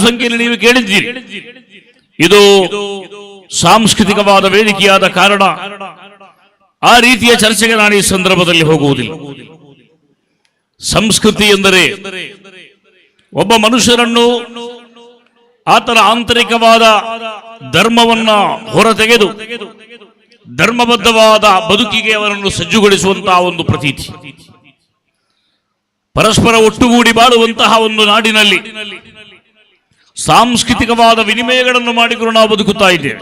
ಸಂಖ್ಯೆಯಲ್ಲಿ ನೀವು ಕೇಳಿದ್ದೀರಿ. ಇದು ಸಾಂಸ್ಕೃತಿಕವಾದ ವೇದಿಕೆಯಾದ ಕಾರಣ ಆ ರೀತಿಯ ಚರ್ಚೆಗೆ ನಾನು ಈ ಸಂದರ್ಭದಲ್ಲಿ ಹೋಗುವುದಿಲ್ಲ. ಸಂಸ್ಕೃತಿ ಎಂದರೆ ಒಬ್ಬ ಮನುಷ್ಯರನ್ನು ಆತನ ಆಂತರಿಕವಾದ ಧರ್ಮವನ್ನ ಹೊರತೆಗೆದು ಧರ್ಮಬದ್ಧವಾದ ಬದುಕಿಗೆ ಅವರನ್ನು ಸಜ್ಜುಗೊಳಿಸುವಂತಹ ಒಂದು ಪ್ರತೀತಿ. ಪರಸ್ಪರ ಒಟ್ಟುಗೂಡಿ ಬಾಳುವಂತಹ ಒಂದು ನಾಡಿನಲ್ಲಿ ಸಾಂಸ್ಕೃತಿಕವಾದ ವಿನಿಮಯಗಳನ್ನು ಮಾಡಿಕೊಂಡು ನಾವು ಬದುಕುತ್ತಾ ಇದ್ದೇವೆ.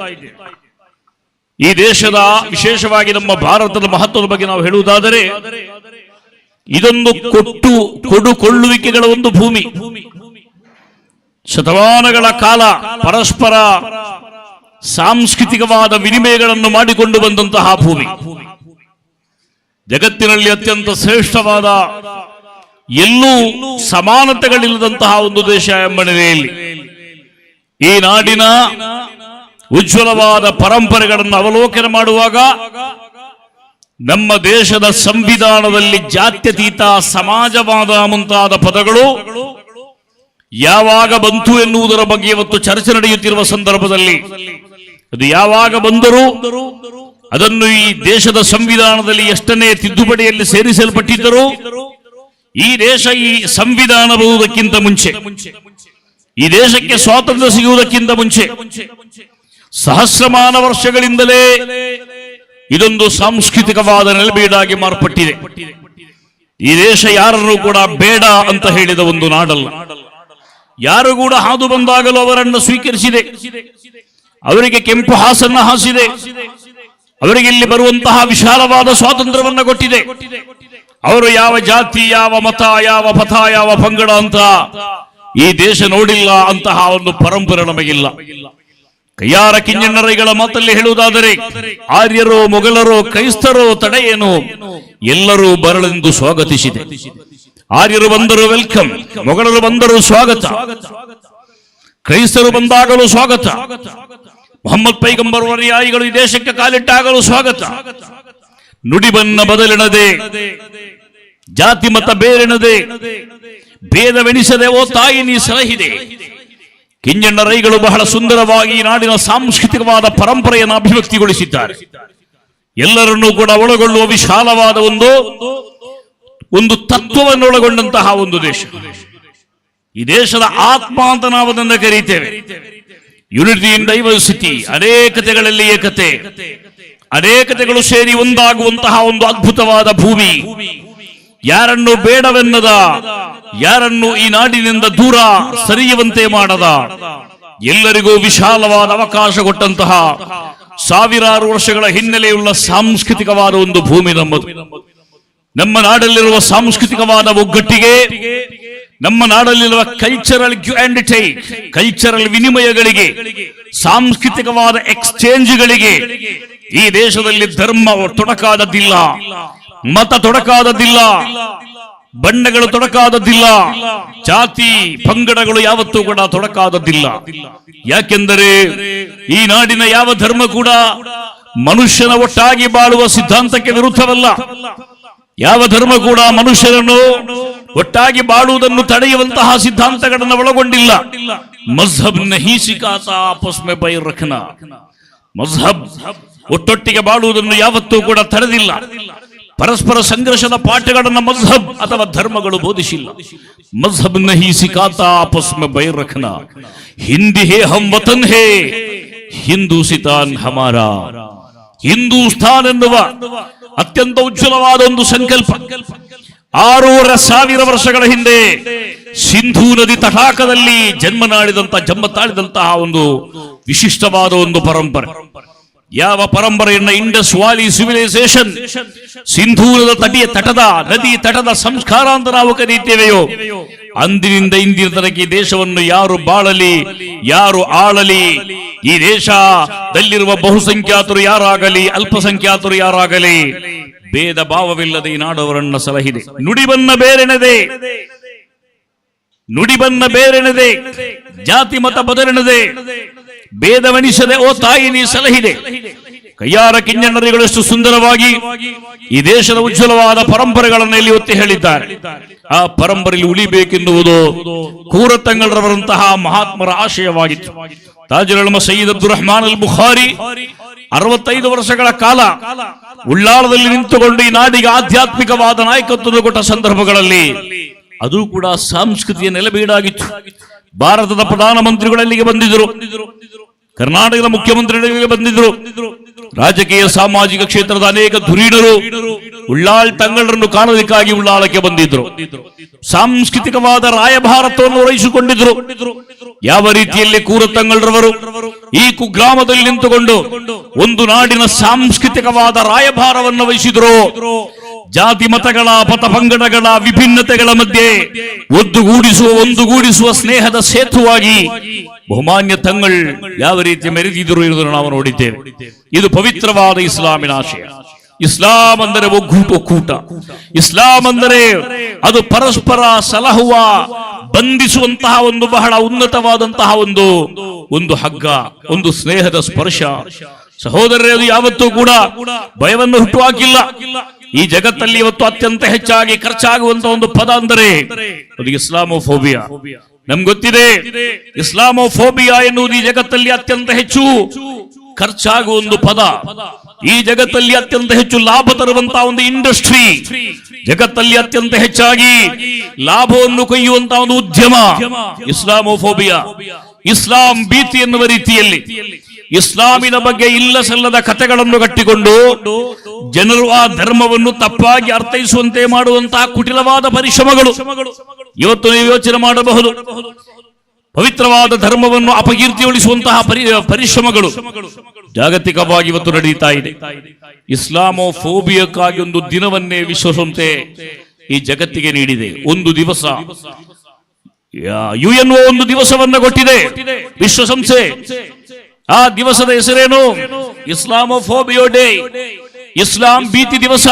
ಈ ದೇಶದ, ವಿಶೇಷವಾಗಿ ನಮ್ಮ ಭಾರತದ ಮಹತ್ವದ ಬಗ್ಗೆ ನಾವು ಹೇಳುವುದಾದರೆ, ಇದೊಂದು ಕೊಡುಕೊಳ್ಳುವಿಕೆಗಳ ಒಂದು ಭೂಮಿ. ಶತಮಾನಗಳ ಕಾಲ ಪರಸ್ಪರ ಸಾಂಸ್ಕೃತಿಕವಾದ ವಿನಿಮಯಗಳನ್ನು ಮಾಡಿಕೊಂಡು ಬಂದಂತಹ ಭೂಮಿ. ಜಗತ್ತಿನಲ್ಲಿ ಅತ್ಯಂತ ಶ್ರೇಷ್ಠವಾದ, ಎಲ್ಲೂ ಸಮಾನತೆಗಳಿಲ್ಲದಂತಹ ಒಂದು ದೇಶ ಎಂಬ ನೆಲೆಯಲ್ಲಿ ಈ ನಾಡಿನ ಉಜ್ವಲವಾದ ಪರಂಪರೆಗಳನ್ನು ಅವಲೋಕನ ಮಾಡುವಾಗ ನಮ್ಮ ದೇಶದ ಸಂವಿಧಾನದಲ್ಲಿ ಜಾತ್ಯತೀತ, ಸಮಾಜವಾದ ಮುಂತಾದ ಪದಗಳು ಯಾವಾಗ ಬಂತು ಎನ್ನುವುದರ ಬಗ್ಗೆ ಇವತ್ತು ಚರ್ಚೆ ನಡೆಯುತ್ತಿರುವ ಸಂದರ್ಭದಲ್ಲಿ, ಅದು ಯಾವಾಗ ಬಂದರೂ ಅದನ್ನು ಈ ದೇಶದ ಸಂವಿಧಾನದಲ್ಲಿ ಎಷ್ಟನೇ ತಿದ್ದುಪಡಿಯಲ್ಲಿ ಸೇರಿಸಲ್ಪಟ್ಟಿದ್ದರೂ ಈ ದೇಶ, ಈ ಸಂವಿಧಾನ ಬರುವುದಕ್ಕಿಂತ ಮುಂಚೆ, ಈ ದೇಶಕ್ಕೆ ಸ್ವಾತಂತ್ರ್ಯ ಸಿಗುವುದಕ್ಕಿಂತ ಮುಂಚೆ ಸಹಸ್ರಮಾನ ವರ್ಷಗಳಿಂದಲೇ ಇದೊಂದು ಸಾಂಸ್ಕೃತಿಕವಾದ ನೆಲೆಬೀಡಾಗಿ ಮಾರ್ಪಟ್ಟಿದೆ. ಈ ದೇಶ ಯಾರನ್ನು ಕೂಡ ಬೇಡ ಅಂತ ಹೇಳಿದ ಒಂದು ನಾಡಲ್ಲ. ಯಾರು ಕೂಡ ಹಾದು ಬಂದಾಗಲೂ ಅವರನ್ನು ಸ್ವೀಕರಿಸಿದೆ, ಅವರಿಗೆ ಕೆಂಪು ಹಾಸನ್ನ ಹಾಸಿದೆ, ಅವರಿಗೆ ಇಲ್ಲಿ ಬರುವಂತಹ ವಿಶಾಲವಾದ ಸ್ವಾತಂತ್ರ್ಯವನ್ನು ಕೊಟ್ಟಿದೆ. ಅವರು ಯಾವ ಜಾತಿ, ಯಾವ ಮತ, ಯಾವ ಪಥ, ಯಾವ ಪಂಗಡ ಅಂತ ಈ ದೇಶ ನೋಡಿಲ್ಲ. ಅಂತಹ ಒಂದು ಪರಂಪರೆ ನಮಗಿಲ್ಲ. ಕಯ್ಯಾರ ಕಿಂಜಣ್ಣರೈಗಳ ಮಾತಲ್ಲಿ ಹೇಳುವುದಾದರೆ, ಆರ್ಯರೋ, ಮೊಘಲರೋ, ಕ್ರೈಸ್ತರೋ ತಡೆಯೇನು, ಎಲ್ಲರೂ ಬರಲೆಂದು ಸ್ವಾಗತಿಸಿದೆ. ಆರ್ಯರು ಬಂದರು ವೆಲ್ಕಮ್, ಮೊಘಲರು ಬಂದರು ಸ್ವಾಗತ, ಕ್ರೈಸ್ತರು ಬಂದಾಗಲೂ ಸ್ವಾಗತ, ಮೊಹಮ್ಮದ್ ಪೈಗಂಬರ್ ಅನುಯಾಯಿಗಳು ಈ ದೇಶಕ್ಕೆ ಕಾಲಿಟ್ಟಾಗಲೂ ಸ್ವಾಗತ. ನುಡಿಬನ್ನ ಬದಲೆಣದೆ, ಜಾತಿ ಮತ ಬೇರೆಣದೆ, ಭೇದವೆಣಿಸದೆ ಓ ತಾಯಿ ನೀ ಸಲಹಿದೆ. ಕಿಂಜಣ್ಣರೈಗಳು ಬಹಳ ಸುಂದರವಾಗಿ ನಾಡಿನ ಸಾಂಸ್ಕೃತಿಕವಾದ ಪರಂಪರೆಯನ್ನು ಅಭಿವ್ಯಕ್ತಿಗೊಳಿಸಿದ್ದಾರೆ. ಎಲ್ಲರನ್ನೂ ಕೂಡ ಒಳಗೊಳ್ಳುವ ವಿಶಾಲವಾದ ಒಂದು ತತ್ವವನ್ನೊಳಗೊಂಡಂತಹ ಒಂದು ದೇಶ. ಈ ದೇಶದ ಆತ್ಮ ಅಂತ ನಾವು ಅದನ್ನು ಕರೀತೇವೆ. ಯುನಿಟಿ ಇನ್ ಡೈವರ್ಸಿಟಿ, ಅನೇಕತೆಗಳಲ್ಲಿ ಏಕತೆ, ಅನೇಕತೆಗಳು ಸೇರಿ ಒಂದಾಗುವಂತಹ ಒಂದು ಅದ್ಭುತವಾದ ಭೂಮಿ. ಯಾರನ್ನು ಬೇಡವೆನ್ನದ, ಯಾರನ್ನು ಈ ನಾಡಿನಿಂದ ದೂರ ಸರಿಯುವಂತೆ ಮಾಡದ, ಎಲ್ಲರಿಗೂ ವಿಶಾಲವಾದ ಅವಕಾಶ ಕೊಟ್ಟಂತಹ ಸಾವಿರಾರು ವರ್ಷಗಳ ಹಿನ್ನೆಲೆಯುಳ್ಳ ಸಾಂಸ್ಕೃತಿಕವಾದ ಒಂದು ಭೂಮಿ ನಮ್ಮದು. ನಮ್ಮ ನಾಡಲ್ಲಿರುವ ಸಾಂಸ್ಕೃತಿಕವಾದ ಒಗ್ಗಟ್ಟಿಗೆ, ನಮ್ಮ ನಾಡಲ್ಲಿರುವ ಕಲ್ಚರಲ್ ವಿನಿಮಯಗಳಿಗೆ, ಸಾಂಸ್ಕೃತಿಕವಾದ ಎಕ್ಸ್ಚೇಂಜ್ಗಳಿಗೆ ಈ ದೇಶದಲ್ಲಿ ಧರ್ಮ ತೊಡಕಾದದ್ದಿಲ್ಲ, ಮತ ತೊಡಕಾದದ್ದಿಲ್ಲ, ಬಣ್ಣಗಳು ತೊಡಕಾದದ್ದಿಲ್ಲ, ಜಾತಿ ಪಂಗಡಗಳು ಯಾವತ್ತೂ ಕೂಡ ತೊಡಕಾದದ್ದಿಲ್ಲ. ಯಾಕೆಂದರೆ ಈ ನಾಡಿನ ಯಾವ ಧರ್ಮ ಕೂಡ ಮನುಷ್ಯನ ಒಟ್ಟಾಗಿ ಬಾಳುವ ಸಿದ್ಧಾಂತಕ್ಕೆ ವಿರುದ್ಧವಲ್ಲ. ಯಾವ ಧರ್ಮ ಕೂಡ ಮನುಷ್ಯರನ್ನು ಒಟ್ಟಾಗಿ ಬಾಳುವುದನ್ನು ತಡೆಯುವಂತಹ ಸಿದ್ಧಾಂತಗಳನ್ನು ಒಳಗೊಂಡಿಲ್ಲ. ಮಜ್ಹಬ್ ನಹೀ ಸಿಖಾತಾ ಆಪಸ್ ಮೇ ಬೈರ್ ರಖನಾ, ಮಜ್ಹಬ್ ಒಟ್ಟೊಟ್ಟಿಗೆ ಬಾಳುವುದನ್ನು ಯಾವತ್ತೂ ಕೂಡ ತಡೆದಿಲ್ಲ. ಪರಸ್ಪರ ಸಂಘರ್ಷದ ಪಾಠಗಳನ್ನು ಮಜ್ಹಬ್ ಅಥವಾ ಧರ್ಮಗಳು ಬೋಧಿಸಿಲ್ಲ. ಮಜ್ಹಬ್ ನಹೀ ಸಿಖಾತಾ ಆಪಸ್ ಮೇ ಬೈರ್ ರಖನಾ, ಹಿಂದಿ ಹೇ ಹಮ್ ವತನ್ ಹೇ, ಹಿಂದೂಸಿತಾನ್ ಹಮಾರಾ. ಹಿಂದೂಸ್ತಾನ್ ಎನ್ನುವ ಅತ್ಯಂತ ಉಜ್ವಲವಾದ ಒಂದು ಸಂಕಲ್ಪ 6,500 ವರ್ಷಗಳ ಹಿಂದೆ ಸಿಂಧೂ ನದಿ ತಟಾಕದಲ್ಲಿ ಜನ್ಮ ತಾಳಿದಂತಹ ಒಂದು ವಿಶಿಷ್ಟವಾದ ಒಂದು ಪರಂಪರೆ. ಯಾವ ಪರಂಪರೆಯನ್ನ ಇಂಡಸ್ ವ್ಯಾಲಿ ಸಿವಿಲೈಸೇಷನ್, ಸಿಂಧೂರದ ನದಿ ತಟದ ಸಂಸ್ಕಾರ ಅಂತ ನಾವು ಕರೀತೇವೆಯೋ, ಅಂದಿನಿಂದ ಇಂದಿನ ತನಕ ಈ ದೇಶವನ್ನು ಯಾರು ಬಾಳಲಿ, ಯಾರು ಆಳಲಿ, ಈ ದೇಶದಲ್ಲಿರುವ ಬಹುಸಂಖ್ಯಾತರು ಯಾರಾಗಲಿ, ಅಲ್ಪಸಂಖ್ಯಾತರು ಯಾರಾಗಲಿ, ಭೇದ ಭಾವವಿಲ್ಲದೆ ಈ ನಾಡವರನ್ನ ಸಲಹಿದೆ. ನುಡಿಬನ್ನ ಬೇರೆಣದೆ, ಜಾತಿ ಮತ ಬದಲೆಣದೆ, ಭೇದವೆಣಿಸದೆ ಓ ತಾಯಿ ನೀ ಸಲಹಿದೆ. ಕಯ್ಯಾರ ಕಿಂಜಣ್ಣರಿಗಳು ಎಷ್ಟು ಸುಂದರವಾಗಿ ಈ ದೇಶದ ಉಜ್ವಲವಾದ ಪರಂಪರೆಗಳನ್ನು ಇಲ್ಲಿ ಒತ್ತಿ ಹೇಳಿದ್ದಾರೆ. ಆ ಪರಂಪರೆಯಲ್ಲಿ ಉಳಿಬೇಕೆನ್ನುವುದು ಕೂರತಂಗಳರವರಂತಹ ಮಹಾತ್ಮರ ಆಶಯವಾಗಿತ್ತು. ತಾಜುಲ್ ಉಲಮಾ ಸಯ್ಯದ್ ಅಬ್ದುಲ್ ರಹಮಾನ್ ಅಲ್ ಬುಖಾರಿ 65 ವರ್ಷಗಳ ಕಾಲ ಉಳ್ಳಾಳದಲ್ಲಿ ನಿಂತುಕೊಂಡು ಈ ನಾಡಿಗೆ ಆಧ್ಯಾತ್ಮಿಕವಾದ ನಾಯಕತ್ವದ ಕೊಟ್ಟ ಸಂದರ್ಭಗಳಲ್ಲಿ ಅದು ಕೂಡ ಸಂಸ್ಕೃತಿಯ ನೆಲೆಬೀಡಾಗಿತ್ತು. ಭಾರತದ ಪ್ರಧಾನಮಂತ್ರಿಗಳಲ್ಲಿಗೆ ಬಂದಿದ್ದರು, ಕರ್ನಾಟಕದ ಮುಖ್ಯಮಂತ್ರಿಗಳಿಗೆ ಬಂದಿದ್ರು, ರಾಜಕೀಯ ಸಾಮಾಜಿಕ ಕ್ಷೇತ್ರದ ಅನೇಕ ಧುರೀಣರು ಉಳ್ಳಾಳ್ ತಂಗಳರನ್ನು ಕಾಣೋದಕ್ಕಾಗಿ ಉಳ್ಳಾಳಕ್ಕೆ ಬಂದಿದ್ರು. ಸಾಂಸ್ಕೃತಿಕವಾದ ರಾಯಭಾರತವನ್ನು ವಹಿಸಿಕೊಂಡಿದ್ರು. ಯಾವ ರೀತಿಯಲ್ಲಿ ಕೂರತಂಗಳರವರು ಈ ಕುಗ್ರಾಮದಲ್ಲಿ ನಿಂತುಕೊಂಡು ಒಂದು ನಾಡಿನ ಸಾಂಸ್ಕೃತಿಕವಾದ ರಾಯಭಾರವನ್ನು ವಹಿಸಿದ್ರು. ಜಾತಿ ಮತಗಳ ಪಥಪಂಗಡಗಳ ವಿಭಿನ್ನತೆಗಳ ಮಧ್ಯೆ ಒಂದುಗೂಡಿಸುವ ಸ್ನೇಹದ ಸೇತುವಾಗಿ ಬಹುಮಾನ್ಯ ತಂಗಳ್ ಯಾವ ರೀತಿ ಮೆರೆದಿದ್ರು ಎನ್ನುವುದನ್ನು ನಾವು ನೋಡಿದ್ದೇವೆ. ಇದು ಪವಿತ್ರವಾದ ಇಸ್ಲಾಮಿನ ಆಶಯ. ಇಸ್ಲಾಂ ಅಂದರೆ ಒಕ್ಕೂಟ. ಇಸ್ಲಾಂ ಅಂದರೆ ಅದು ಪರಸ್ಪರ ಸಲಹುವ, ಬಂಧಿಸುವಂತಹ ಒಂದು ಬಹಳ ಉನ್ನತವಾದಂತಹ ಒಂದು ಹಗ್ಗ, ಒಂದು ಸ್ನೇಹದ ಸ್ಪರ್ಶ. ಸಹೋದರರೇ, ಅದು ಯಾವತ್ತೂ ಕೂಡ ಭಯವನ್ನು ಹುಟ್ಟುಹಾಕಿಲ್ಲ. ಈ ಜಗತ್ತಲ್ಲಿ ಇವತ್ತು ಅತ್ಯಂತ ಹೆಚ್ಚಾಗಿ ಖರ್ಚಾಗುವಂತಹ ಒಂದು ಪದ ಅಂದರೆ ಅದು ಇಸ್ಲಾಮೋಫೋಬಿಯಾ. ನಮ್ಗೆ ಗೊತ್ತಿದೆ, ಇಸ್ಲಾಮೋಫೋಬಿಯಾ ಎನ್ನುವುದು ಈ ಜಗತ್ತಲ್ಲಿ ಅತ್ಯಂತ ಹೆಚ್ಚು ಖರ್ಚಾಗುವ ಒಂದು ಪದ. ಈ ಜಗತ್ತಲ್ಲಿ ಅತ್ಯಂತ ಹೆಚ್ಚು ಲಾಭ ತರುವಂತಹ ಒಂದು ಇಂಡಸ್ಟ್ರಿ, ಜಗತ್ತಲ್ಲಿ ಅತ್ಯಂತ ಹೆಚ್ಚಾಗಿ ಲಾಭವನ್ನು ಕೊಯ್ಯುವಂತಹ ಒಂದು ಉದ್ಯಮ ಇಸ್ಲಾಮೋಫೋಬಿಯಾ. ಇಸ್ಲಾಂ ಭೀತಿ ಎನ್ನುವ ರೀತಿಯಲ್ಲಿ ಇಸ್ಲಾಮಿನ ಬಗ್ಗೆ ಇಲ್ಲ ಸಲ್ಲದ ಕಥೆಗಳನ್ನು ಕಟ್ಟಿಕೊಂಡು ಜನರು ಆ ಧರ್ಮವನ್ನು ತಪ್ಪಾಗಿ ಅರ್ಥೈಸುವಂತೆ ಮಾಡುವಂತಹ ಕುಟಿಲವಾದ ಪರಿಶ್ರಮಗಳು ಇವತ್ತು ನೀವು ಯೋಚನೆ ಮಾಡಬಹುದು. ಪವಿತ್ರವಾದ ಧರ್ಮವನ್ನು ಅಪಕೀರ್ತಿಗೊಳಿಸುವಂತಹ ಪರಿಶ್ರಮಗಳು ಜಾಗತಿಕವಾಗಿ ಇವತ್ತು ನಡೆಯುತ್ತಾ ಇದೆ. ಇಸ್ಲಾಮೋಫೋಬಿಯಕ್ಕಾಗಿ ಒಂದು ದಿನವನ್ನೇ ವಿಶ್ವಸಂಸ್ಥೆ ಈ ಜಗತ್ತಿಗೆ ನೀಡಿದೆ. ಒಂದು ದಿವಸ ಯುಎನ್ಒ ಒಂದು ದಿವಸವನ್ನು ಕೊಟ್ಟಿದೆ, ವಿಶ್ವಸಂಸ್ಥೆ. ಆ ದಿವಸದ ಹೆಸರೇನು? ಇಸ್ಲಾಮೋಫೋಬಿಯೋ ಡೇ, ಇಸ್ಲಾಂ ಭೀತಿ ದಿವಸ.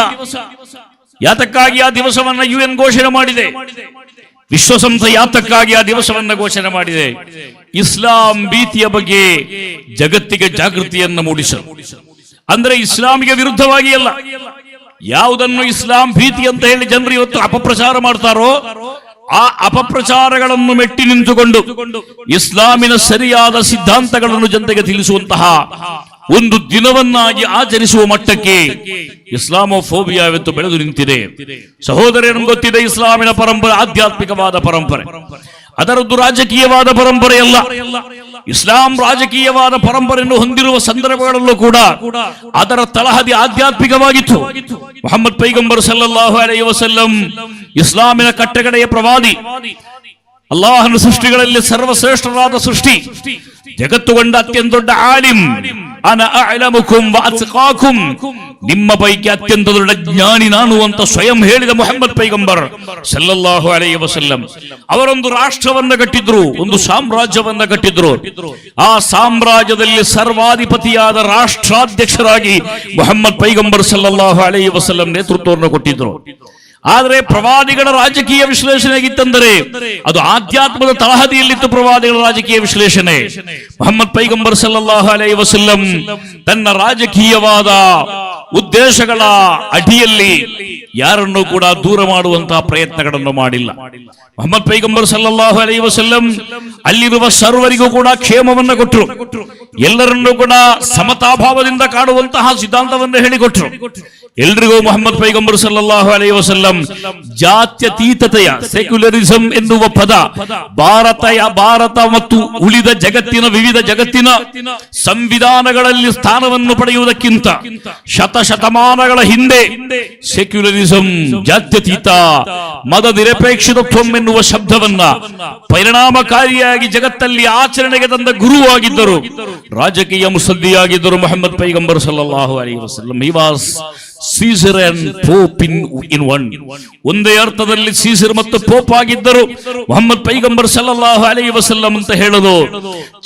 ಯಾತಕ್ಕಾಗಿ ಆ ದಿವಸವನ್ನ ಯುಎನ್ ಘೋಷಣೆ ಮಾಡಿದೆ? ವಿಶ್ವಸಂಸ್ಥೆ ಯಾತಕ್ಕಾಗಿ ಆ ದಿವಸವನ್ನ ಘೋಷಣೆ ಮಾಡಿದೆ? ಇಸ್ಲಾಂ ಭೀತಿಯ ಬಗ್ಗೆ ಜಗತ್ತಿಗೆ ಜಾಗೃತಿಯನ್ನು ಮೂಡಿಸಲು. ಅಂದ್ರೆ ಇಸ್ಲಾಮಿಗೆ ವಿರುದ್ಧವಾಗಿ ಅಲ್ಲ. ಯಾವುದನ್ನು ಇಸ್ಲಾಂ ಭೀತಿ ಅಂತ ಹೇಳಿ ಜನರು ಇವತ್ತು ಅಪಪ್ರಚಾರ ಮಾಡ್ತಾರೋ ಆ ಅಪಪ್ರಚಾರಗಳನ್ನು ಮೆಟ್ಟಿ ನಿಂತುಕೊಂಡು ಇಸ್ಲಾಮಿನ ಸರಿಯಾದ ಸಿದ್ಧಾಂತಗಳನ್ನು ಜನತೆಗೆ ತಿಳಿಸುವಂತಹ ಒಂದು ದಿನವನ್ನಾಗಿ ಆಚರಿಸುವ ಮಟ್ಟಕ್ಕೆ ಇಸ್ಲಾಮೋಫೋಬಿಯಾ ಇವತ್ತು ಬೆಳೆದು ನಿಂತಿದೆ. ಸಹೋದರರು, ಗೊತ್ತಿದೆ, ಇಸ್ಲಾಮಿನ ಪರಂಪರೆ ಆಧ್ಯಾತ್ಮಿಕವಾದ ಪರಂಪರೆ, ಅದರದ್ದು ರಾಜಕೀಯವಾದ ಪರಂಪರೆ ಅಲ್ಲ. ಇಸ್ಲಾಂ ರಾಜಕೀಯವಾದ ಪರಂಪರೆಯನ್ನು ಹೊಂದಿರುವ ಸಂದರ್ಭಗಳಲ್ಲೂ ಕೂಡ ಅದರ ತಳಹದಿ ಆಧ್ಯಾತ್ಮಿಕವಾಗಿತ್ತು. ಮುಹಮ್ಮದ್ ಪೈಗಂಬರ್ ಸಲ್ಲಲ್ಲಾಹು ಅಲೈಹಿ ವಸಲ್ಲಂ ಇಸ್ಲಾಮಿನ ಕಟ್ಟಕಡೆಯ ಪ್ರವಾದಿ, ಅಲ್ಲಾಹನ ಸೃಷ್ಟಿಗಳಲ್ಲಿ ಸರ್ವಶ್ರೇಷ್ಠರಾದ ಸೃಷ್ಟಿ, ಜಗತ್ತು ಕಂಡ ಅತ್ಯಂತ ದೊಡ್ಡ ಆಲಿಂ. ಅನ ಅಅಲಮುಕುಂ ವ ಅತ್ಕಾಕುಂ, ನಿಮ್ಮ ಪೈಕಿ ಅತ್ಯಂತ ದೊಡ್ಡ ಜ್ಞಾನಿ ನಾನು ಅಂತ ಸ್ವಯಂ ಹೇಳಿದ ಮುಹಮ್ಮದ್ ಪೈಗಂಬರ್ ಸಲ್ಲಲ್ಲಾಹು ಅಲೈಹಿ ವಸಲ್ಲಂ ಅವರೊಂದು ರಾಷ್ಟ್ರವನ್ನ ಕಟ್ಟಿದ್ರು, ಒಂದು ಸಾಮ್ರಾಜ್ಯವನ್ನ ಕಟ್ಟಿದ್ರು. ಆ ಸಾಮ್ರಾಜ್ಯದಲ್ಲಿ ಸರ್ವಾಧಿಪತಿಯಾದ ರಾಷ್ಟ್ರಾಧ್ಯಕ್ಷರಾಗಿ ಮುಹಮ್ಮದ್ ಪೈಗಂಬರ್ ಸಲ್ಲಲ್ಲಾಹು ಅಲೈಹಿ ವಸಲ್ಲಂ ನೇತೃತ್ವವನ್ನು ಕೊಟ್ಟಿದ್ರು. ಆದರೆ ಪ್ರವಾದಿಗಳ ರಾಜಕೀಯ ವಿಶ್ಲೇಷಣೆ ಆಗಿತ್ತಂದರೆ ಅದು ಆಧ್ಯಾತ್ಮದ ತಳಹದಿಯಲ್ಲಿತ್ತು. ಪ್ರವಾದಿಗಳ ರಾಜಕೀಯ ವಿಶ್ಲೇಷಣೆ ಮುಹಮ್ಮದ್ ಪೈಗಂಬರ್ ಸಲ್ಲಲ್ಲಾಹು ಅಲೈಹಿ ವಸಲ್ಲಂ ತನ್ನ ರಾಜಕೀಯವಾದ ಉದ್ದೇಶಗಳ ಅಡಿಯಲ್ಲಿ ಯಾರನ್ನು ಕೂಡ ದೂರ ಮಾಡುವಂತಹ ಪ್ರಯತ್ನಗಳನ್ನು ಮಾಡಿಲ್ಲ. ಮುಹಮ್ಮದ್ ಪೈಗಂಬರ್ ಸಲ್ಲಲ್ಲಾಹು ಅಲೈಹಿ ವಸಲ್ಲಂ ಅಲ್ಲಿರುವ ಸರ್ವರಿಗೂ ಕೂಡ ಕ್ಷೇಮವನ್ನು ಕೊಟ್ಟರು, ಎಲ್ಲರನ್ನೂ ಕೂಡ ಸಮತಾಭಾವದಿಂದ ಕಾಣುವಂತಹ ಸಿದ್ಧಾಂತವನ್ನು ಹೇಳಿಕೊಟ್ರು. ಎಲ್ರಿಗೂ ಮುಹಮ್ಮದ್ ಪೈಗಂಬರ್ ಸಲ್ಲಲ್ಲಾಹು ಅಲೈಹಿ ವಸಲ್ಲಂ ಜಾತ್ಯತೀತತೆಯ ಸೆಕ್ಯುಲರಿಸಂ ಎನ್ನುವ ಪದ ಭಾರತ ಮತ್ತು ಉಳಿದ ಜಗತ್ತಿನ ವಿವಿಧ ಜಗತ್ತಿನ ಸಂವಿಧಾನಗಳಲ್ಲಿ ಸ್ಥಾನವನ್ನು ಪಡೆಯುವುದಕ್ಕಿಂತ ಶತಶತಮಾನಗಳ ಹಿಂದೆ ಸೆಕ್ಯುಲರಿಸಂ, ಜಾತ್ಯತೀತ, ಮತ ನಿರಪೇಕ್ಷಿತತ್ವ ಎನ್ನುವ ಶಬ್ದವನ್ನ ಪರಿಣಾಮಕಾರಿಯಾಗಿ ಜಗತ್ತಲ್ಲಿ ಆಚರಣೆಗೆ ತಂದ ಗುರುವಾಗಿದ್ದರು, ರಾಜಕೀಯ ಮುಸದ್ದಿಯಾಗಿದ್ದರು ಮುಹಮ್ಮದ್ ಪೈಗಂಬರ್ ಸಲ್ಲಲ್ಲಾಹು ಅಲೈಹಿ ವಸಲ್ಲಂ. He was Caesar and Pope in one. ಒಂದೇ ಅರ್ಥದಲ್ಲಿ ಸೀಸರ್ ಮತ್ತು ಪೋಪ್ ಆಗಿದ್ದರು ಮುಹಮ್ಮದ್ ಪೈಗಂಬರ್ ಸಲ್ಲಲ್ಲಾಹು ಅಲೈಹಿ ವಸಲ್ಲಂ ಅಂತ ಹೇಳೋದು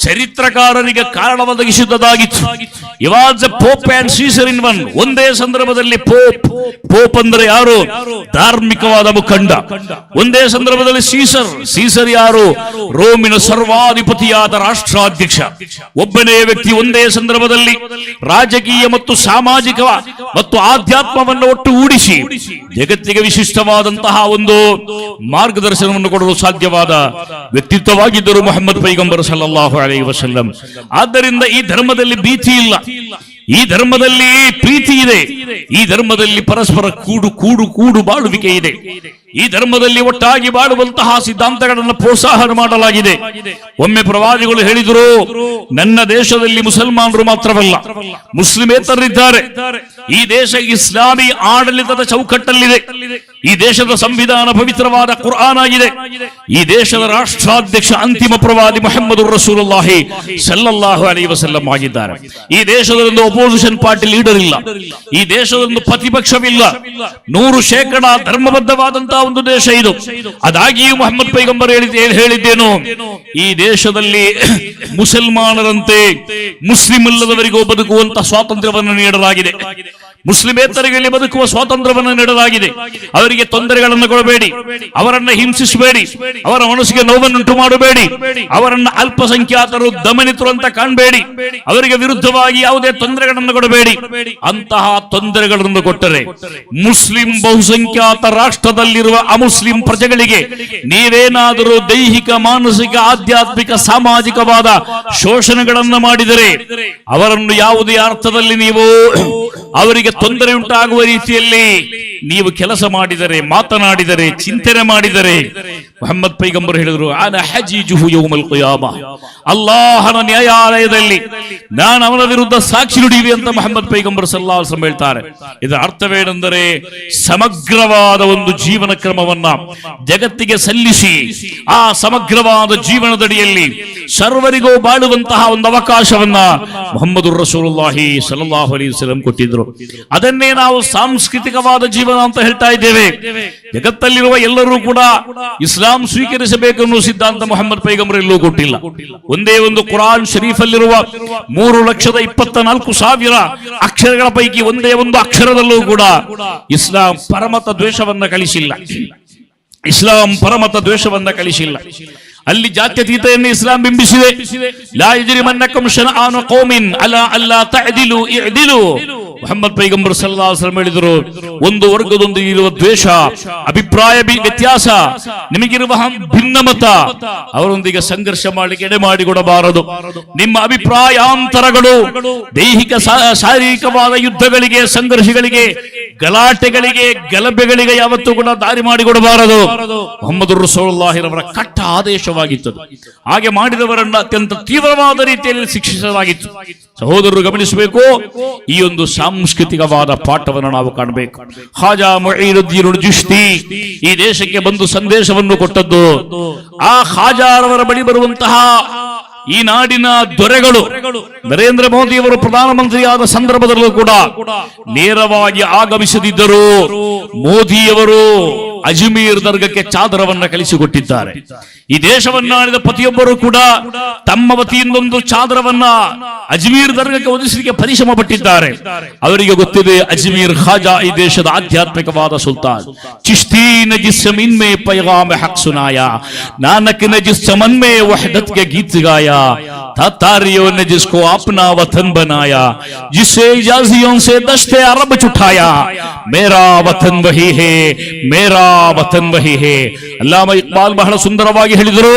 ಚರಿತ್ರಕಾರರಿಗೆ ಕಾರಣ ಒದಗಿಸಿದ್ದಾಗಿತ್ತು. He was a Pope and Caesar in one. ಒಂದೇ ಸಂದರ್ಭದಲ್ಲಿ ಪೋಪ್ ಅಂದ್ರೆ ಯಾರು? ಧಾರ್ಮಿಕವಾದ ಮುಖಂಡ. ಒಂದೇ ಸಂದರ್ಭದಲ್ಲಿ ಸೀಸರ್ ಯಾರು? ರೋಮಿನ ಸರ್ವಾಧಿಪತಿಯಾದ ರಾಷ್ಟ್ರಾಧ್ಯಕ್ಷ. ಒಬ್ಬನೇ ವ್ಯಕ್ತಿ ಒಂದೇ ಸಂದರ್ಭದಲ್ಲಿ ರಾಜಕೀಯ ಮತ್ತು ಸಾಮಾಜಿಕ ಮತ್ತು ಆಧ್ಯಾತ್ಮವನ್ನು ಒಟ್ಟುಗೂಡಿಸಿ ಜಗತ್ತಿಗೆ ವಿಶಿಷ್ಟವಾದಂತಹ ಒಂದು ಮಾರ್ಗದರ್ಶನವನ್ನು ಕೊಡಲು ಸಾಧ್ಯವಾದ ವ್ಯಕ್ತಿತ್ವವಾಗಿದ್ದರು ಮುಹಮ್ಮದ್ ಪೈಗಂಬರ್ ಸಲ್ಲಲ್ಲಾಹು ಅಲೈಹಿ ವಸಲ್ಲಂ. ಆದ್ದರಿಂದ ಈ ಧರ್ಮದಲ್ಲಿ ಭೀತಿ ಇಲ್ಲ, ಈ ಧರ್ಮದಲ್ಲಿ ಪ್ರೀತಿ ಇದೆ, ಈ ಧರ್ಮದಲ್ಲಿ ಪರಸ್ಪರ ಕೂಡು ಬಾಳುವಿಕೆ ಇದೆ, ಈ ಧರ್ಮದಲ್ಲಿ ಒಟ್ಟಾಗಿ ಬಾಳುವಂತಹ ಸಿದ್ಧಾಂತಗಳನ್ನು ಪ್ರೋತ್ಸಾಹ ಮಾಡಲಾಗಿದೆ. ಒಮ್ಮೆ ಪ್ರವಾದಿಗಳು ಹೇಳಿದರು, ನನ್ನ ದೇಶದಲ್ಲಿ ಮುಸಲ್ಮಾನರು ಮಾತ್ರವಲ್ಲ, ಮುಸ್ಲಿಮೇತರರಿದ್ದಾರೆ. ಈ ದೇಶ ಇಸ್ಲಾಮಿ ಆಡಳಿತದ ಚೌಕಟ್ಟಲ್ಲಿದೆ. ಈ ದೇಶದ ಸಂವಿಧಾನ ಪವಿತ್ರವಾದ ಕುರ್ಆನ್ ಆಗಿದೆ. ಈ ದೇಶದ ರಾಷ್ಟ್ರಾಧ್ಯಕ್ಷ ಅಂತಿಮ ಪ್ರವಾದಿ ಮುಹಮ್ಮದ್ ರಸೂಲುಲ್ಲಾಹಿ ಸಲ್ಲಲ್ಲಾಹು ಅಲೈಹಿ ವಸಲ್ಲಂ ಆಗಿದ್ದಾರೆ. ಈ ದೇಶದೊಂದು ಅಪೋಸಿಷನ್ ಪಾರ್ಟಿ ಲೀಡರ್ ಇಲ್ಲ, ಈ ದೇಶದೊಂದು ಪ್ರತಿಪಕ್ಷವಿಲ್ಲ. 100% ಧರ್ಮಬದ್ಧವಾದಂತಹ ಒಂದು ದೇಶ ಇದು. ಅದಾಗಿಯೂ ಮುಹಮ್ಮದ್ ಪೈಗಂಬರ್ ಹೇಳಿದ್ದೇನು, ಈ ದೇಶದಲ್ಲಿ ಮುಸಲ್ಮಾನರಂತೆ ಮುಸ್ಲಿಂ ಅಲ್ಲದವರಿಗೂ ಬದುಕುವಂತ ಸ್ವಾತಂತ್ರ್ಯವನ್ನು ನೀಡಲಾಗಿದೆ. ಮುಸ್ಲಿಮೇತರಿಗೆ ಬದುಕುವ ಸ್ವಾತಂತ್ರ್ಯವನ್ನು ನೀಡಲಾಗಿದೆ. ಅವರಿಗೆ ತೊಂದರೆಗಳನ್ನು ಕೊಡಬೇಡಿ, ಅವರನ್ನು ಹಿಂಸಿಸಬೇಡಿ, ಅವರ ಮನಸ್ಸಿಗೆ ನೋವನ್ನುಂಟು ಮಾಡಬೇಡಿ, ಅವರನ್ನು ಅಲ್ಪಸಂಖ್ಯಾತರು ದಮನಿತರು ಅಂತ ಕಾಣಬೇಡಿ, ಅವರಿಗೆ ವಿರುದ್ಧವಾಗಿ ಯಾವುದೇ ತೊಂದರೆಗಳನ್ನು ಕೊಡಬೇಡಿ. ಅಂತಹ ತೊಂದರೆಗಳನ್ನು ಕೊಟ್ಟರೆ ಮುಸ್ಲಿಂ ಬಹುಸಂಖ್ಯಾತ ರಾಷ್ಟ್ರದಲ್ಲಿರುವ ಅಮುಸ್ಲಿಂ ಪ್ರಜೆಗಳಿಗೆ ನೀವೇನಾದರೂ ದೈಹಿಕ, ಮಾನಸಿಕ, ಆಧ್ಯಾತ್ಮಿಕ, ಸಾಮಾಜಿಕವಾದ ಶೋಷಣೆಗಳನ್ನು ಮಾಡಿದರೆ, ಅವರನ್ನು ಯಾವುದೇ ಅರ್ಥದಲ್ಲಿ ನೀವು ಅವರಿಗೆ ತೊಂದರೆ ಉಂಟಾಗುವ ರೀತಿಯಲ್ಲಿ ನೀವು ಕೆಲಸ ಮಾಡಿದರೆ, ಮಾತನಾಡಿದರೆ, ಚಿಂತನೆ ಮಾಡಿದರೆ, ಮುಹಮ್ಮದ್ ಪೈಗಂಬರ್ ಹೇಳಿದರು, ಅನಾ ಹಜೀಜುಹು ಯೌಮಲ್ ಕಿಯಾಮಾ, ಅಲ್ಲಾಹನ ನ್ಯಾಯಾಲಯದಲ್ಲಿ ನಾನು ಅವನ ವಿರುದ್ಧ ಸಾಕ್ಷಿ ನುಡಿಯುವೆ ಅಂತ ಮುಹಮ್ಮದ್ ಪೈಗಂಬರ್ ಸಲ್ಲಲ್ಲಾಹು ಅಲೈಹಿ ವಸಲ್ಲಂ ಹೇಳ್ತಾರೆ. ಇದರ ಅರ್ಥವೇನೆಂದರೆ, ಸಮಗ್ರವಾದ ಒಂದು ಜೀವನ ಕ್ರಮವನ್ನ ಜಗತ್ತಿಗೆ ಸಲ್ಲಿಸಿ ಆ ಸಮಗ್ರವಾದ ಜೀವನದಡಿಯಲ್ಲಿ ಸರ್ವರಿಗೂ ಬಾಳುವಂತಹ ಒಂದು ಅವಕಾಶವನ್ನ ಮುಹಮ್ಮದ್ ರಸೂಲುಲ್ಲಾಹಿ ಸಲ್ಲಲ್ಲಾಹು ಅಲೈಹಿ ವಸಲ್ಲಂ ಕೊಟ್ಟಿದ್ರು. ಅದನ್ನೇ ನಾವು ಸಾಂಸ್ಕೃತಿಕವಾದ ಜೀವನ ಅಂತ ಹೇಳ್ತಾ ಇದ್ದೇವೆ. ಜಗತ್ತಲ್ಲಿರುವ ಎಲ್ಲರೂ ಕೂಡ ಇಸ್ಲಾಂ ಸ್ವೀಕರಿಸಬೇಕು ಅನ್ನೋ ಸಿದ್ಧಾಂತ ಮುಹಮ್ಮದ್ ಪೈಗಂಬರ್ ಎಲ್ಲೂ ಕೊಟ್ಟಿಲ್ಲ. ಒಂದೇ ಒಂದು ಕುರಾನ್ ಶರೀಫ್ ಅಲ್ಲಿರುವ 3,24,000 ಅಕ್ಷರಗಳ ಪೈಕಿ ಒಂದೇ ಒಂದು ಅಕ್ಷರದಲ್ಲೂ ಕೂಡ ಇಸ್ಲಾಂ ಪರಮತ ದ್ವೇಷವನ್ನ ಕಲಿಸಿಲ್ಲ. ಇಸ್ಲಾಂ ಪರಮತ ದ್ವೇಷವನ್ನ ಕಲಿಸಿಲ್ಲ. ಅಲ್ಲಿ ಜಾತ್ಯತೀತೆಯನ್ನು ಇಸ್ಲಾಂ ಬಿಂಬಿಸಿದೆ. ಲಾ ಯಜ್ರಿಮನ್ನಕುಂ ಶನಆನು ಕೌಮಿನ್ ಅಲಾ ಅಲ್ಲಾ ತಅದಿಲು ಇಅದಿಲು. ಮುಹಮ್ಮದ್ ಪೈಗಂಬರ್ ಸಲ್ಲಲ್ಲಾಹು ಅಲೈಹಿ ವಸಲ್ಲಂ ಹೇಳಿದರು, ಒಂದು ವರ್ಗದೊಂದಿಗೆ ಇರುವ ದ್ವೇಷ, ಅಭಿಪ್ರಾಯ ವ್ಯತ್ಯಾಸ, ನಿಮಗಿರುವ ಭಿನ್ನಮತ, ಅವರೊಂದಿಗೆ ಸಂಘರ್ಷ ಮಾಡಲಿಕ್ಕೆ ಎಡೆ ಮಾಡಿಕೊಡಬಾರದು. ನಿಮ್ಮ ಅಭಿಪ್ರಾಯಾಂತರಗಳು ದೈಹಿಕ ಶಾರೀರಿಕವಾದ ಯುದ್ಧಗಳಿಗೆ, ಸಂಘರ್ಷಗಳಿಗೆ, ಗಲಾಟೆಗಳಿಗೆ, ಗಲಭೆಗಳಿಗೆ ಯಾವತ್ತೂ ಕೂಡ ದಾರಿ ಮಾಡಿಕೊಡಬಾರದು. ಮುಹಮ್ಮದ್ ರಸೂಲುಲ್ಲಾಹಿ ರವರ ಕಟ್ಟ ಆದೇಶವಾಗಿತ್ತು. ಹಾಗೆ ಮಾಡಿದವರನ್ನು ಅತ್ಯಂತ ತೀವ್ರವಾದ ರೀತಿಯಲ್ಲಿ ಶಿಕ್ಷಿಸಲಾಗಿತ್ತು. ಸಹೋದರರು ಗಮನಿಸಬೇಕು, ಈ ಒಂದು ಸಾಂಸ್ಕೃತಿಕವಾದ ಪಾಠವನ್ನು ನಾವು ಕಾಣಬೇಕು. ಖಾಜಾ ಮುঈನುದ್ದೀನ್ ಚಿಶ್ತಿ ಈ ದೇಶಕ್ಕೆ ಬಂದು ಸಂದೇಶವನ್ನು ಕೊಟ್ಟದ್ದು. ಆ ಖಾಜಾರವರ ಬಳಿ ಬರುವಂತಹ ಈ ನಾಡಿನ ದೊರೆಗಳು ನರೇಂದ್ರ ಮೋದಿ ಅವರು ಪ್ರಧಾನಮಂತ್ರಿಯಾದ ಸಂದರ್ಭದಲ್ಲೂ ಕೂಡ ನೇರವಾಗಿ ಆಗಮಿಸದಿದ್ದರು. ಮೋದಿಯವರು ಅಜ್ಮೀರ್ ದರ್ಗಕ್ಕೆ ಚಾದರವನ್ನ ಕಳಿಸಿಕೊಟ್ಟಿದ್ದಾರೆ. ಈ ದೇಶವನ್ನಾಳಿದ ಪ್ರತಿಯೊಬ್ಬರು ಕೂಡ ತಮ್ಮ ವತಿಯಿಂದೊಂದು ಚಾದರವನ್ನ ಅಜ್ಮೀರ್ ದರ್ಗಕ್ಕೆ ಒದಗಿಸಲಿಕ್ಕೆ ಪರಿಶ್ರಮ ಪಟ್ಟಿದ್ದಾರೆ. ಅವರಿಗೆ ಗೊತ್ತಿದೆ, ಅಜ್ಮೀರ್ ಖಾಜಾ ಈ ದೇಶದ ಆಧ್ಯಾತ್ಮಿಕವಾದ ಸುಲ್ತಾನ್. ಚಿಶ್ತಿ ನೆ ಜಿಸ್ ಜಮೀನ್ ಮೇ ಪೈಗಾಮ್ ಹಕ್ ಸುನಾಯಾ, ನಾನಕ್ ನೆ ಜಿಸ್ ಚಮನ್ ಮೇ ವಹದತ್ के गीत गाया, तातारियों ने जिसको अपना वतन बनाया, जिसे इजाजियों से दश्ते अरब छुटाया, मेरा वतन वही है, मेरा वतन वही है. ಅಲ್ಲಾಮ ಇಕ್ಬಾಲ್ ಬಹಳ ಸುಂದರವಾಗಿ ಹೇಳಿದರು,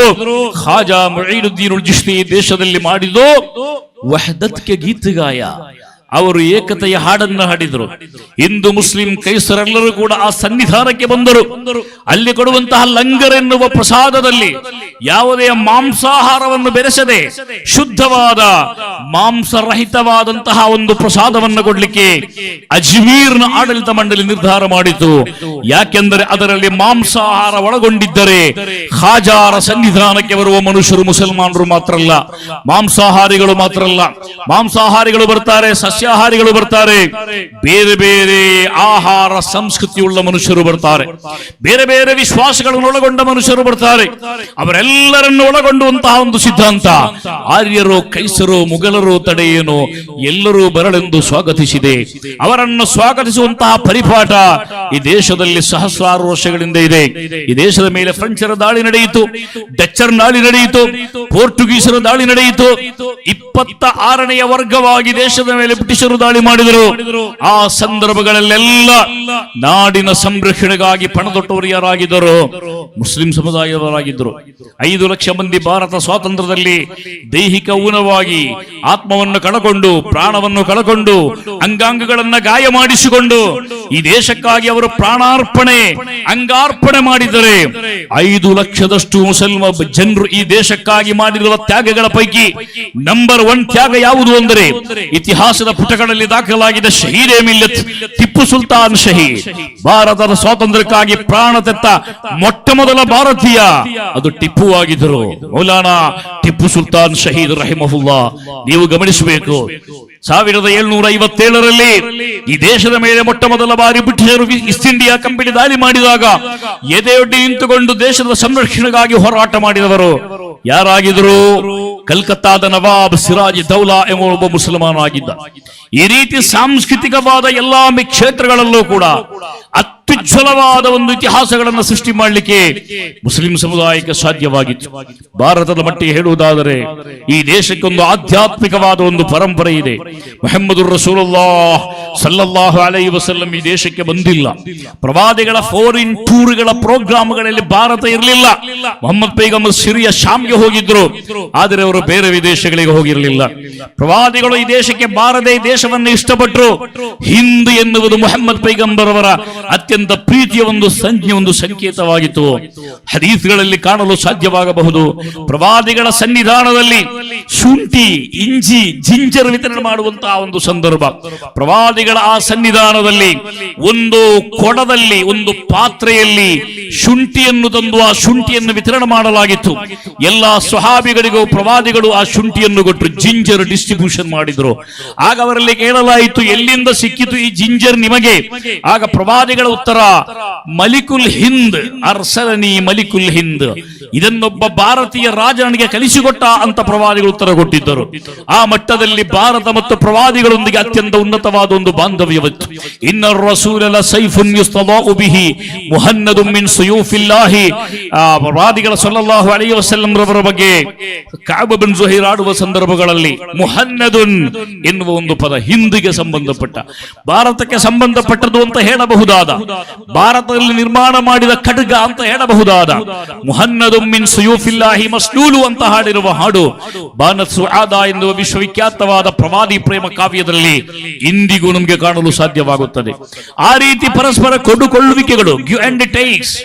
ಖಾಜಾ ಮುঈನುದ್ದೀನ್ ಚಿಶ್ತಿ ದೇಶದಲ್ಲಿ ಮಾಡಿದ್ದು ವಹದತ್ ಕೆ ಗೀತ್ ಗಾಯ, ಅವರು ಏಕತೆಯ ಹಾಡನ್ನು ಹಾಡಿದರು. ಹಿಂದೂ ಮುಸ್ಲಿಂ ಕ್ರೈಸ್ತರೆಲ್ಲರೂ ಕೂಡ ಆ ಸನ್ನಿಧಾನಕ್ಕೆ ಬಂದರು. ಅಲ್ಲಿ ಕೊಡುವಂತಹ ಲಂಗರ್ ಎನ್ನುವ ಪ್ರಸಾದದಲ್ಲಿ ಯಾವುದೇ ಮಾಂಸಾಹಾರವನ್ನು ಬೆರೆಸದೆ ಶುದ್ಧವಾದ ಮಾಂಸರಹಿತವಾದಂತಹ ಒಂದು ಪ್ರಸಾದವನ್ನು ಕೊಡ್ಲಿಕ್ಕೆ ಅಜ್ಮೀರ್ನ ಆಡಳಿತ ಮಂಡಳಿ ನಿರ್ಧಾರ ಮಾಡಿತು. ಯಾಕೆಂದರೆ ಅದರಲ್ಲಿ ಮಾಂಸಾಹಾರ ಒಳಗೊಂಡಿದ್ದರೆ ಖಾಜಾರ ಸನ್ನಿಧಾನಕ್ಕೆ ಬರುವ ಮನುಷ್ಯರು ಮುಸಲ್ಮಾನರು ಮಾತ್ರ ಅಲ್ಲ, ಮಾಂಸಾಹಾರಿಗಳು ಮಾತ್ರ ಅಲ್ಲ, ಮಾಂಸಾಹಾರಿಗಳು ಬರ್ತಾರೆ, ಸಸ್ಯಾಹಾರಿಗಳು ಬರ್ತಾರೆ, ಬೇರೆ ಬೇರೆ ಆಹಾರ ಸಂಸ್ಕೃತಿಯುಳ್ಳ ಮನುಷ್ಯರು ಬರ್ತಾರೆ, ಬೇರೆ ಬೇರೆ ವಿಶ್ವಾಸಗಳನ್ನು ಒಳಗೊಂಡ ಮನುಷ್ಯರು ಬರ್ತಾರೆ. ಅವರೆಲ್ಲರನ್ನು ಒಳಗೊಂಡುವಂತಹ ಒಂದು ಸಿದ್ಧಾಂತ ಆರ್ಯರು, ಕೈಸರು, ಮುಗಲರು ತಡೆಯೇನು ಎಲ್ಲರೂ ಬರಲೆಂದು ಸ್ವಾಗತಿಸಿದೆ. ಅವರನ್ನು ಸ್ವಾಗತಿಸುವಂತಹ ಪರಿಪಾಠ ಈ ದೇಶದಲ್ಲಿ ಸಹಸ್ರಾರು ವರ್ಷಗಳಿಂದ ಇದೆ. ಈ ದೇಶದ ಮೇಲೆ ಫ್ರೆಂಚರ ದಾಳಿ ನಡೆಯಿತು, ಡಚ್ಚರ್ ದಾಳಿ ನಡೆಯಿತು, ಪೋರ್ಟುಗೀಸರ ದಾಳಿ ನಡೆಯಿತು. 26ನೇ ವರ್ಗವಾಗಿ ದೇಶದ ಮೇಲೆ ಬ್ರಿಟಿಷರು ದಾಳಿ ಮಾಡಿದರು. ಆ ಸಂದರ್ಭಗಳಲ್ಲೆಲ್ಲ ನಾಡಿನ ಸಂರಕ್ಷಣೆಗಾಗಿ ಪಣದೊಟ್ಟವರು ಯಾರಾಗಿದ್ದರು? ಮುಸ್ಲಿಂ ಸಮುದಾಯದವರಾಗಿದ್ದರು. 5 ಲಕ್ಷ ಮಂದಿ ಭಾರತ ಸ್ವಾತಂತ್ರ್ಯದಲ್ಲಿ ದೈಹಿಕ ಊನವಾಗಿ ಆತ್ಮವನ್ನು ಕಳಕೊಂಡು, ಪ್ರಾಣವನ್ನು ಕಳಕೊಂಡು, ಅಂಗಾಂಗಗಳನ್ನ ಗಾಯ ಮಾಡಿಸಿಕೊಂಡು ಈ ದೇಶಕ್ಕಾಗಿ ಅವರು ಪ್ರಾಣಾರ್ಪಣೆ, ಅಂಗಾರ್ಪಣೆ ಮಾಡಿದರೆ 5 ಲಕ್ಷದಷ್ಟು ಮುಸಲ್ಮ ಜನರು ಈ ದೇಶಕ್ಕಾಗಿ ಮಾಡಿರುವ ತ್ಯಾಗಗಳ ಪೈಕಿ ನಂಬರ್ 1 ತ್ಯಾಗ ಯಾವುದು ಅಂದರೆ ಇತಿಹಾಸದ ಪುಟಗಳಲ್ಲಿ ದಾಖಲಾಗಿದೆ. ಶಹೀದ್ ಎ ಮಿಲ್ಲತ್ ಟಿಪ್ಪು ಸುಲ್ತಾನ್ ಶಹೀದ್. ಭಾರತದ ಸ್ವಾತಂತ್ರ್ಯಕ್ಕಾಗಿ ಪ್ರಾಣ ತೆತ್ತ ಮೊಟ್ಟ ಮೊದಲ ಭಾರತೀಯ ಅದು ಟಿಪ್ಪು ಆಗಿದ್ದರು. ಮೌಲಾನಾ ಟಿಪ್ಪು ಸುಲ್ತಾನ್ ಶಹೀದ್ ರಹಿಮಹುಲ್ಲಾ. ನೀವು ಗಮನಿಸಬೇಕು, 1757ರಲ್ಲಿ ಈ ದೇಶದ ಮೇಲೆ ಮೊಟ್ಟ ಮೊದಲ ಬಾರಿ ಬ್ರಿಟಿಷರು ಈಸ್ಟ್ ಇಂಡಿಯಾ ಕಂಪನಿ ದಾಳಿ ಮಾಡಿದಾಗ ಎದೆಯೊಡ್ಡಿ ನಿಂತುಕೊಂಡು ದೇಶದ ಸಂರಕ್ಷಣೆಗಾಗಿ ಹೋರಾಟ ಮಾಡಿದವರು ಯಾರಾಗಿದ್ರು? ಕಲ್ಕತ್ತಾದ ನವಾಬ್ ಸಿರಾಜ್ ದೌಲಾ ಎಂಬ ಒಬ್ಬ ಮುಸಲ್ಮಾನಾಗಿದ್ದ. ಈ ರೀತಿ ಸಾಂಸ್ಕೃತಿಕವಾದ ಎಲ್ಲಾ ಕ್ಷೇತ್ರಗಳಲ್ಲೂ ಕೂಡ ಅತ್ಯುಜ್ವಲವಾದ ಒಂದು ಇತಿಹಾಸಗಳನ್ನು ಸೃಷ್ಟಿ ಮಾಡಲಿಕ್ಕೆ ಮುಸ್ಲಿಂ ಸಮುದಾಯಕ್ಕೆ ಸಾಧ್ಯವಾಗಿತ್ತು. ಭಾರತದ ಮಟ್ಟಿಗೆ ಹೇಳುವುದಾದರೆ ಈ ದೇಶಕ್ಕೊಂದು ಆಧ್ಯಾತ್ಮಿಕವಾದ ಒಂದು ಪರಂಪರೆ ಇದೆ. ಮುಹಮ್ಮದ್ ರಸೂಲುಲ್ಲಾಹ್ ಸಲ್ಲಲ್ಲಾಹು ಅಲೈಹಿ ವಸಲ್ಲಂ ಈ ದೇಶಕ್ಕೆ ಬಂದಿಲ್ಲ. ಪ್ರವಾದಿಗಳ ಫಾರಿನ್ ಟೂರ್ಗಳ ಪ್ರೋಗ್ರಾಮ್ಗಳಲ್ಲಿ ಭಾರತ ಇರಲಿಲ್ಲ. ಮೊಹಮ್ಮದ್ ಪೈಗಂಬರ್ ಸಿರಿಯಾ ಶಾಮ್ಗೆ ಹೋಗಿದ್ರು, ಆದರೆ ಅವರು ಬೇರೆ ವಿದೇಶಗಳಿಗೆ ಹೋಗಿರಲಿಲ್ಲ. ಪ್ರವಾದಿಗಳು ಈ ದೇಶಕ್ಕೆ ಬಾರದೆ ಈ ದೇಶವನ್ನು ಇಷ್ಟಪಟ್ಟರು. ಹಿಂದ್ ಎನ್ನುವುದು ಮುಹಮ್ಮದ್ ಪೈಗಂಬರ್ ಅವರ ಅತ್ಯಂತ ಪ್ರೀತಿಯ ಒಂದು ಸಂಜ್ಞೆ, ಒಂದು ಸಂಕೇತವಾಗಿತ್ತು. ಹದೀಸ್ಗಳಲ್ಲಿ ಕಾಣಲು ಸಾಧ್ಯವಾಗಬಹುದು. ಪ್ರವಾದಿಗಳ ಸನ್ನಿಧಾನದಲ್ಲಿ ಶುಂಠಿ, ಇಂಜಿ, ಜಿಂಜರ್ ವಿತರಣೆ ಮಾಡುವಂತಹ ಒಂದು ಸಂದರ್ಭ. ಪ್ರವಾದಿಗಳ ಆ ಸನ್ನಿಧಾನದಲ್ಲಿ ಒಂದು ಕೊಡದಲ್ಲಿ, ಒಂದು ಪಾತ್ರೆಯಲ್ಲಿ ಶುಂಠಿಯನ್ನು ತಂದು ಆ ಶುಂಠಿಯನ್ನು ವಿತರಣೆ ಮಾಡಲಾಗಿತ್ತು. ಎಲ್ಲಾ ಸ್ವಹಾಬಿಗಳಿಗೂ ಪ್ರವಾದಿಗಳು ಆ ಶುಂಠಿಯನ್ನು ಕೊಟ್ಟರು, ಜಿಂಜರ್ ಡಿಸ್ಟ್ರಿಬ್ಯೂಷನ್ ಮಾಡಿದ್ರು. ಆಗ ಅವರಲ್ಲಿ ಕೇಳಲಾಯಿತು, ಎಲ್ಲಿಂದ ಸಿಕ್ಕಿತು ಈ ಜಿಂಜರ್ ನಿಮಗೆ? ಆಗ ಪ್ರವಾದಿಗಳ ಉತ್ತರ, ಮಲಿಕುಲ್ ಹಿಂದ್ ಅರ್ಸಲನಿ ಮಲಿಕುಲ್ ಹಿಂದ್, ಇದನ್ನೊಬ್ಬ ಭಾರತೀಯ ರಾಜ ನನಗೆ ಕಲಿಸಿಕೊಟ್ಟ ಅಂತ ಪ್ರವಾದಿಗಳು ಉತ್ತರ ಕೊಟ್ಟಿದ್ದರು. ಆ ಮಟ್ಟದಲ್ಲಿ ಭಾರತ ಮತ್ತು ಪ್ರವಾದಿಗಳೊಂದಿಗೆ ಅತ್ಯಂತ ಉನ್ನತವಾದ ಒಂದು ಬಾಂಧವ್ಯವಿತ್ತು. ಇನ್ನ ರಸೂಲಲ ಸೈಫುನ್ ಯುಸ್ತದಾഉ ಬಿಹಿ ಮುಹನ್ನದುಂ ಮಿನ್ ಸುಯೂಫಿಲ್ಲಾಹಿ. ಪ್ರವಾದಿಗಳ ಸಲ್ಲಲ್ಲಾಹು ಅಲೈಹಿ ವಸಲ್ಲಂ ರವರ ಬಗ್ಗೆ ಕಅಬ್ ಬಿನ್ ಜುಹೈರ್ ಆಡುವ ಸಂದರ್ಭಗಳಲ್ಲಿ ಮುಹನ್ನದುನ್ ಎನ್ನುವ ಒಂದು ಪದ ಹಿಂದಿಗೆ ಸಂಬಂಧಪಟ್ಟ, ಭಾರತಕ್ಕೆ ಸಂಬಂಧಪಟ್ಟದ್ದು ಅಂತ ಹೇಳಬಹುದಾದ, ಭಾರತದಲ್ಲಿ ನಿರ್ಮಾಣ ಮಾಡಿದ ಖಡ್ಗ ಅಂತ ಹೇಳಬಹುದಾದ ಮುಹನ್ನದುಂ ಮಿನ್ ಸುಯೂಫಿಲ್ಲಾಹಿ ಮಸ್ಲೂಲು ಅಂತ ಹಾಡಿರುವ ಹಾಡು ಬಾನತ್ ಸುಆದ ಎನ್ನುವ ವಿಶ್ವವಿಖ್ಯಾತವಾದ ಪ್ರವಾದಿ ಪ್ರೇಮ ಕಾವ್ಯದಲ್ಲಿ ಇಂದಿಗೂ ನಮಗೆ ಕಾಣಲು ಸಾಧ್ಯವಾಗುತ್ತದೆ. ಆ ರೀತಿ ಪರಸ್ಪರ ಕೊಡುಕೊಳ್ಳುವಿಕೆಗಳು, ಗಿವ್ ಅಂಡ್ ಟೇಕ್ಸ್,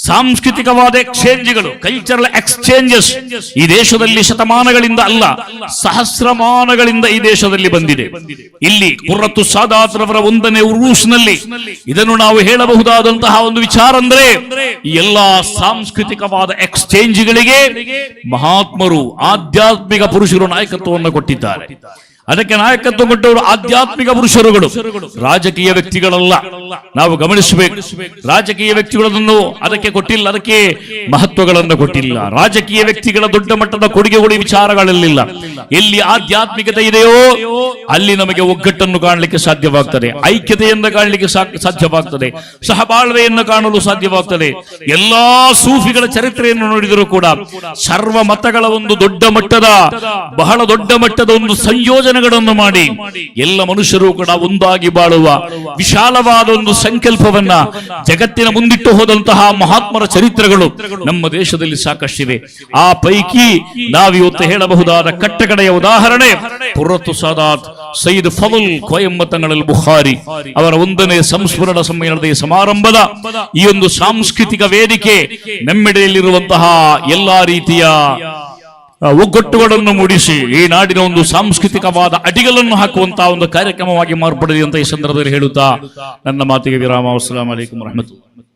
ಸಾಂಸ್ಕೃತಿಕವಾದ ಎಕ್ಸ್ಚೇಂಜ್ಗಳು, ಕಲ್ಚರಲ್ ಎಕ್ಸ್ಚೇಂಜಸ್ ಈ ದೇಶದಲ್ಲಿ ಶತಮಾನಗಳಿಂದ ಅಲ್ಲ, ಸಹಸ್ರಮಾನಗಳಿಂದ ಈ ದೇಶದಲ್ಲಿ ಬಂದಿದೆ. ಇಲ್ಲಿ ಕುರ್ರತು ಸಾದಾತ್ ರವರ 1ನೇ ಉರೂಸ್ನಲ್ಲಿ ಇದನ್ನು ನಾವು ಹೇಳಬಹುದಾದಂತಹ ಒಂದು ವಿಚಾರ ಅಂದ್ರೆ, ಈ ಎಲ್ಲಾ ಸಾಂಸ್ಕೃತಿಕವಾದ ಎಕ್ಸ್ಚೇಂಜ್ಗಳಿಗೆ ಮಹಾತ್ಮರು, ಆಧ್ಯಾತ್ಮಿಕ ಪುರುಷರು ನಾಯಕತ್ವವನ್ನು ಕೊಟ್ಟಿದ್ದಾರೆ. ಅದಕ್ಕೆ ನಾಯಕತ್ವ ಕೊಟ್ಟವರು ಆಧ್ಯಾತ್ಮಿಕ ಪುರುಷರುಗಳು, ರಾಜಕೀಯ ವ್ಯಕ್ತಿಗಳಲ್ಲ. ನಾವು ಗಮನಿಸಬೇಕು, ರಾಜಕೀಯ ವ್ಯಕ್ತಿಗಳನ್ನು ಅದಕ್ಕೆ ಕೊಟ್ಟಿಲ್ಲ, ಅದಕ್ಕೆ ಮಹತ್ವಗಳನ್ನು ಕೊಟ್ಟಿಲ್ಲ. ರಾಜಕೀಯ ವ್ಯಕ್ತಿಗಳ ದೊಡ್ಡ ಮಟ್ಟದ ಕೊಡುಗೆಗಳು ವಿಚಾರಗಳಲ್ಲಿಲ್ಲ. ಎಲ್ಲಿ ಆಧ್ಯಾತ್ಮಿಕತೆ ಇದೆಯೋ ಅಲ್ಲಿ ನಮಗೆ ಒಗ್ಗಟ್ಟನ್ನು ಕಾಣಲಿಕ್ಕೆ ಸಾಧ್ಯವಾಗ್ತದೆ, ಐಕ್ಯತೆಯನ್ನು ಕಾಣಲಿಕ್ಕೆ ಸಾಧ್ಯವಾಗ್ತದೆ, ಸಹಬಾಳ್ವೆಯನ್ನು ಕಾಣಲು ಸಾಧ್ಯವಾಗ್ತದೆ. ಎಲ್ಲಾ ಸೂಫಿಗಳ ಚರಿತ್ರೆಯನ್ನು ನೋಡಿದರೂ ಕೂಡ ಸರ್ವ ಮತಗಳ ಒಂದು ದೊಡ್ಡ ಮಟ್ಟದ, ಬಹಳ ದೊಡ್ಡ ಮಟ್ಟದ ಒಂದು ಸಂಯೋಜನೆ ಮಾಡಿ ಎಲ್ಲ ಮನುಷ್ಯರು ಕೂಡ ಒಂದಾಗಿ ಬಾಳುವ ವಿಶಾಲವಾದ ಒಂದು ಸಂಕಲ್ಪವನ್ನ ಜಗತ್ತಿನ ಮುಂದಿಟ್ಟು ಹೋದಂತಹ ಮಹಾತ್ಮರ ಚರಿತ್ರೆಗಳು ನಮ್ಮ ದೇಶದಲ್ಲಿ ಸಾಕಷ್ಟಿವೆ. ಆ ಪೈಕಿ ನಾವಿವತ್ತು ಹೇಳಬಹುದಾದ ಕಟ್ಟಕಡೆಯ ಉದಾಹರಣೆ ಕುರ್ರತು ಸಾದಾತ್ ಸೈಯದ್ ಫضಲ್ ಕೊಯಂಬತ್ತಂಗಳಲ್ ಬುಖಾರಿ ಅವರ 1ನೇ ಸಂಸ್ಮರಣ ಸಮ್ಮೇಳನದ ಸಮಾರಂಭದ ಈ ಒಂದು ಸಾಂಸ್ಕೃತಿಕ ವೇದಿಕೆ ನಮ್ಮೆಡೆಯಲ್ಲಿರುವಂತಹ ಎಲ್ಲಾ ರೀತಿಯ ಒಗ್ಗಟ್ಟುಗಳನ್ನು ಮೂಡಿಸಿ ಈ ನಾಡಿನ ಒಂದು ಸಾಂಸ್ಕೃತಿಕವಾದ ಅಡಿಗಳನ್ನು ಹಾಕುವಂತಹ ಒಂದು ಕಾರ್ಯಕ್ರಮವಾಗಿ ಮಾರ್ಪಡಿದೆ ಅಂತ ಈ ಸಂದರ್ಭದಲ್ಲಿ ಹೇಳುತ್ತಾ ನನ್ನ ಮಾತಿಗೆ ವಿರಾಮ. ಅಸ್ಸಲಾಮು ಅಲೈಕುಂ ವರಹಮತುಲ್ಲಾಹಿ.